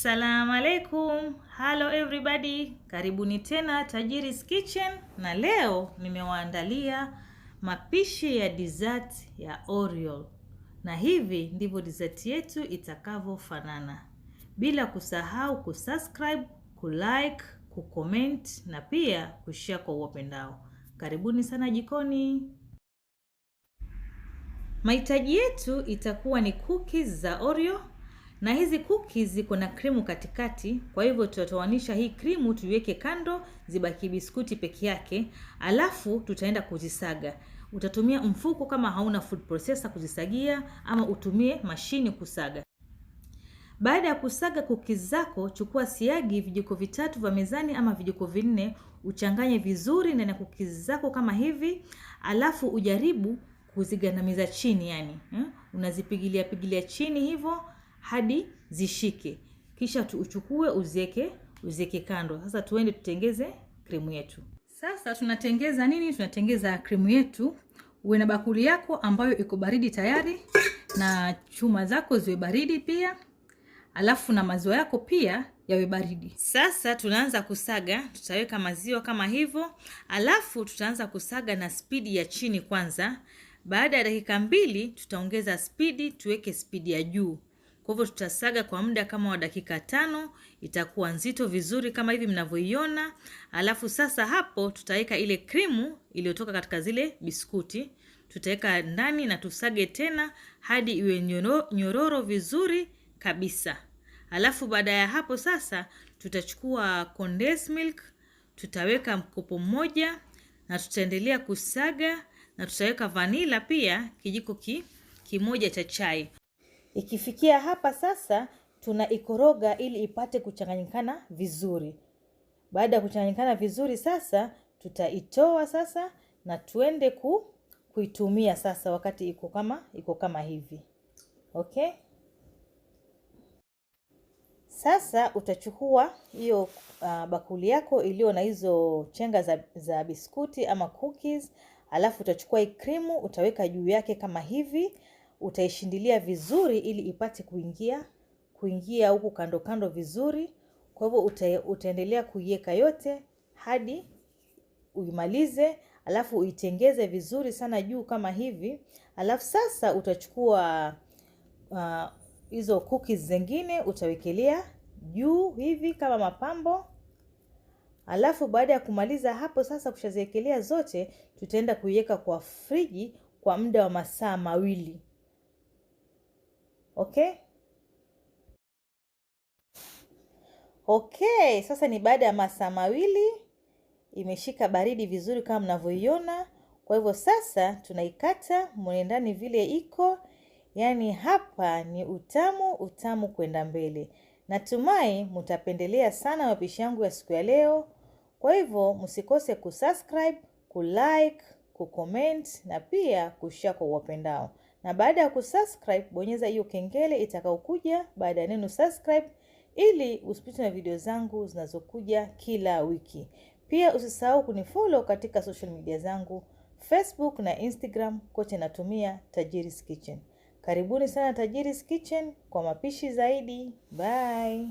Assalamu alaikum. Hello everybody. Karibuni tena Tajiri's Kitchen, na leo nimewaandalia mapishi ya dessert ya Oreo. Na hivi ndivyo dessert yetu itakavyofanana. Bila kusahau kusubscribe, kulike, kucomment na pia kushare kwa wapendao. Karibuni sana jikoni. Mahitaji yetu itakuwa ni cookies za Oreo. Na hizi cookies ziko na krimu katikati, kwa hivyo tutatoanisha hii krimu tuiweke kando, zibaki biskuti peke yake, alafu tutaenda kuzisaga. Utatumia mfuko kama hauna food processor kuzisagia, ama utumie mashini kusaga. Baada ya kusaga cookies zako, chukua siagi vijiko 3 vya mezani ama vijiko 4, uchanganye vizuri ndani ya cookies zako kama hivi, alafu ujaribu kuzigandamiza chini unazipigilia chini hivyo hadi zishike. Kisha uchukue uzieke kando. Sasa tuende tutengeze krimu yetu. Sasa tunatengeza nini? Tunatengeza krimu yetu. Uwe na bakuli yako ambayo iko baridi tayari, na chuma zako ziwe baridi pia. Alafu na maziwa yako pia yawe baridi. Sasa tunaanza kusaga. Tutaweka maziwa kama hivyo. Alafu tutaanza kusaga na spidi ya chini kwanza. Baada ya dakika 2 tutaongeza spidi, tuweke spidi ya juu. Kwa hivyo tutasaga kwa muda kama wa dakika 5, itakuwa nzito vizuri kama hivi mnavyoiona. Alafu sasa hapo tutaweka ile krimu iliyotoka katika zile biskuti. Tutaweka ndani na tusage tena hadi iwe nyororo vizuri kabisa. Alafu baada ya hapo sasa tutachukua condensed milk, tutaweka mkopo mmoja na tutaendelea kusaga, na tutaweka vanilla pia kijiko kimoja cha chai. Ikifikia hapa sasa tunaikoroga ili ipate kuchanganyikana vizuri. Baada ya kuchanganyikana vizuri sasa tutaitoa sasa na tuende kuitumia sasa wakati iko kama hivi. Okay? Sasa utachukua hiyo bakuli yako iliyo na hizo chenga za biskuti ama cookies, alafu utachukua hii krimu utaweka juu yake kama hivi. Utaishindilia vizuri ili ipate kuingia huku kando kando vizuri. Kwa hivyo utaendelea kuiweka yote hadi uimalize, alafu uitengeze vizuri sana juu kama hivi. Alafu sasa utachukua hizo cookies zingine utawekelea juu hivi kama mapambo. Alafu baada ya kumaliza hapo sasa kushaziwekelea zote, tutaenda kuiweka kwa friji kwa muda wa masaa 2. Okay, sasa ni baada ya masaa 2, imeshika baridi vizuri kama mnavyoiona. Kwa hivyo sasa tunaikata muone ndani vile iko. Yaani hapa ni utamu kwenda mbele. Natumai mtapendelea sana mapishi yangu ya siku ya leo. Kwa hivyo msikose kusubscribe, kulike, kucomment na pia kushare kwa wapendao. Na baada ya kusubscribe, bonyeza hiyo kengele itakayokuja baada ya neno subscribe ili usipitwe na video zangu zinazokuja kila wiki. Pia usisahau kunifollow katika social media zangu, Facebook na Instagram, kote natumia Tajiri's Kitchen. Karibuni sana Tajiri's Kitchen kwa mapishi zaidi. Bye.